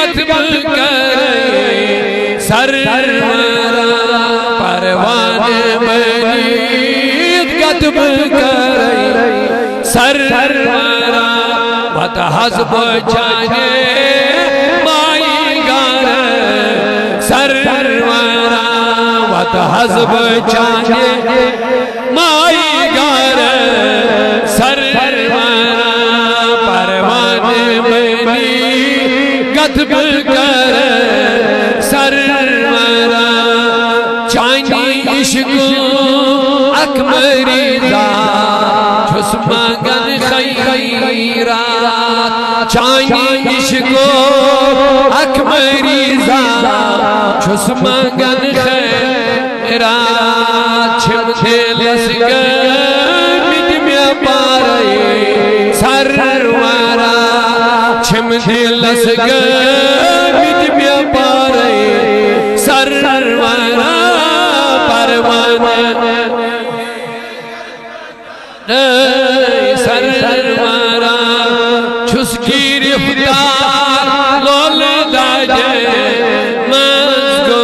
कत्ब करे सरवरा परवाने बनीत कत्ब करे सरवरा वत हस्ब जाने माई गार सरवरा वत हस्ब जाने माई गार सरवरा परवाने बनी कत्ब कर सरवरा चानी इश्क अकबरी छुस मगन खैरात चानी इश्क अकबरी छुस मगन खैरात छिमते लसगमित में पारे सरवरा छिमते लसगमित में पारे सरवरा परवाने सरवरा छुस गिरफ्तार लोल दाजे मस्को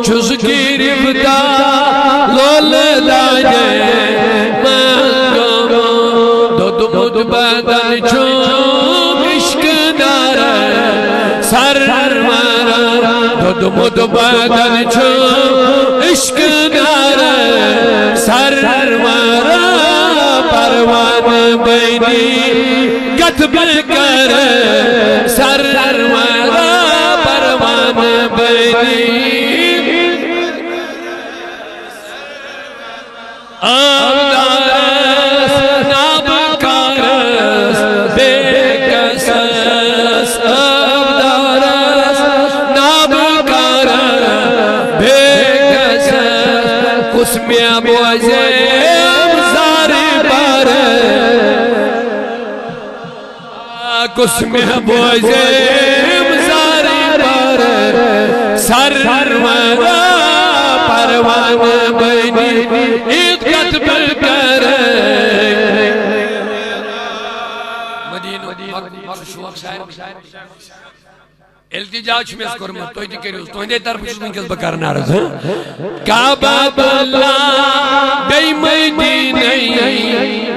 छुस गिरफ्तार लोल दाजे मस्को दो मुद बदन छो इश्क दार सरवरा दो मुद बदन छो इश्क दार सरवरा परवाने बनी कत्ब कर सरवरा परवाने बनी अवदारस नाबकारस बेकसस अवदारस नाबकारस बेकसस कुस्मिया बोझे कुस्मे बोझे सारी पर सरवरा परवाने बनी ईद कत्ब कर इल्तिजा में कोरमत तो करियो तुंदे तरफ वंकस बह कर अर्ज काबा बल्ला बे मदीने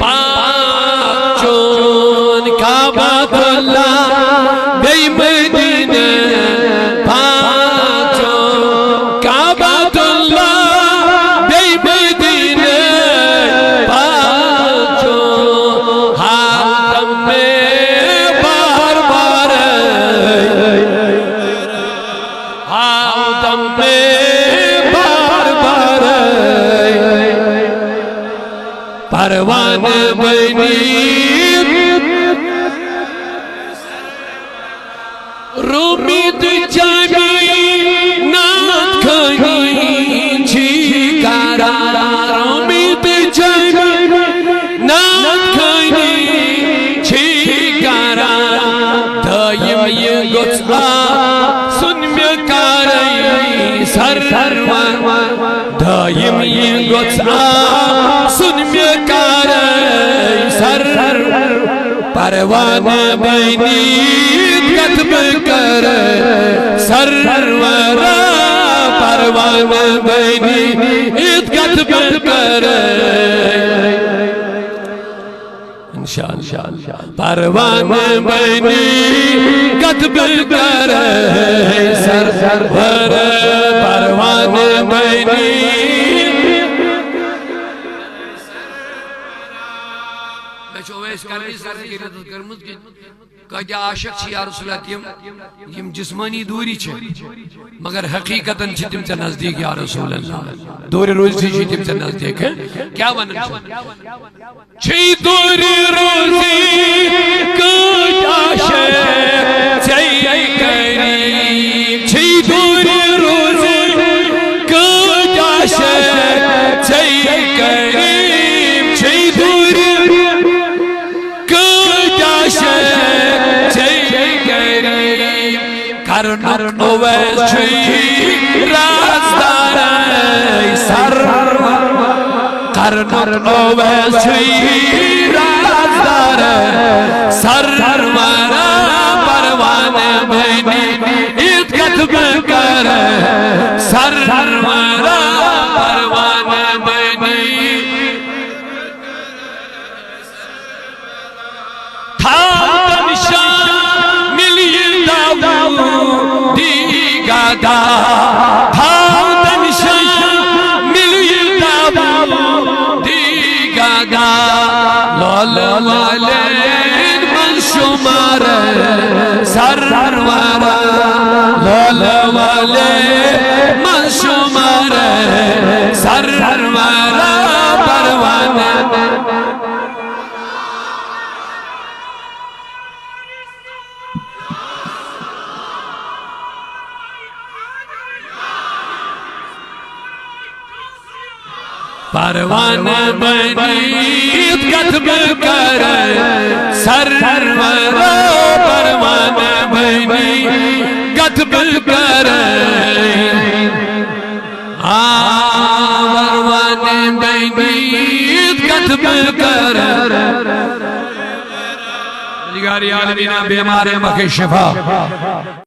पाक चोन काबा बल्ला बे मदीने पाक चोन काबा बल्ला बे मदीने पाक चोन हाथम में बार बार हाथम में बार बार परवाने बनी रुमिद जामी नाथ खनी छिकारा रुमिद जामी नाथ खनी छिकारा दयम ये गोत्सा सुन में कारई सरवरा दयम ये गोत्सा सुन में कारई सरवरा परवाने बनी कत्ब कर सरवरा परवाने बनी ईद कत्ब कर इंशाअल्लाह परवाने बनी कत्ब कर सरवरा परवाने बनी आशिक या रसूलल्लाह यम जिस्मानी दूरी मगर हकीकतन तिम चे नजदीक या रसूलल्लाह दूर रोजी तिम चे नजदीक है क्या वन दूरी रोजी दूरी रोजी Karnok oves çiğ razdaray sarva Karnok oves çiğ razdaray sarva Parvane कर सरवरा परवान बनी था मिलिए दी गादा था मिलिए दी गादा लाल वाले शुमार सरवरा लाल वाले शुमार सरवरा परवाना परवाना बनी कत्ब कर सरवरा परवाना बनी कत्ब कर परवाना बनी कत्ब कर जिगारी आलमीना बीमार मखे शिफा।